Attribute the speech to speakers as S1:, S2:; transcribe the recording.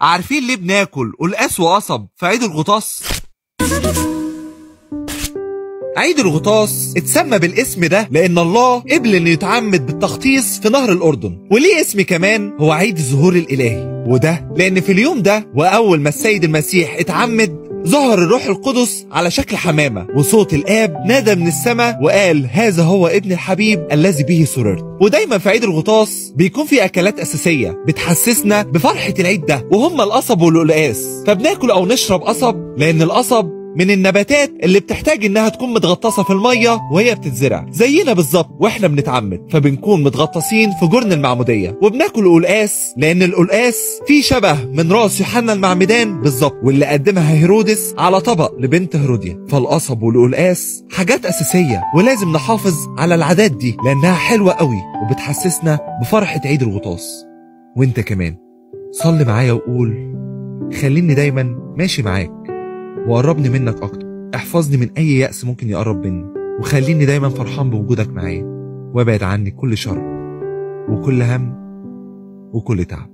S1: عارفين ليه بناكل قلقاس وقصب في عيد الغطاس؟ عيد الغطاس اتسمى بالاسم ده لأن الله قبل إنه يتعمد بالتغطيس في نهر الأردن، وليه اسم كمان هو عيد الظهور الإلهي، وده لأن في اليوم ده وأول ما السيد المسيح اتعمد ظهر الروح القدس على شكل حمامة، وصوت الآب نادى من السماء وقال هذا هو ابن الحبيب الذي به سررت. ودايما في عيد الغطاس بيكون في أكلات أساسية بتحسسنا بفرحة العيد ده، وهم القصب والقلقاس. فبناكل أو نشرب قصب لأن القصب من النباتات اللي بتحتاج انها تكون متغطسه في الميه وهي بتتزرع زينا بالظبط واحنا بنتعمد، فبنكون متغطسين في جرن المعموديه. وبناكل قلقاس لان القلقاس فيه شبه من راس يوحنا المعمدان بالظبط، واللي قدمها هيرودس على طبق لبنت هيروديا. فالقصب والقلقاس حاجات اساسيه ولازم نحافظ على العادات دي لانها حلوه قوي وبتحسسنا بفرحه عيد الغطاس. وانت كمان صلي معايا وقول خليني دايما ماشي معاك وقربني منك أكتر، احفظني من أي يأس ممكن يقرب مني، وخليني دايما فرحان بوجودك معايا، وابعد عني كل شر وكل هم وكل تعب.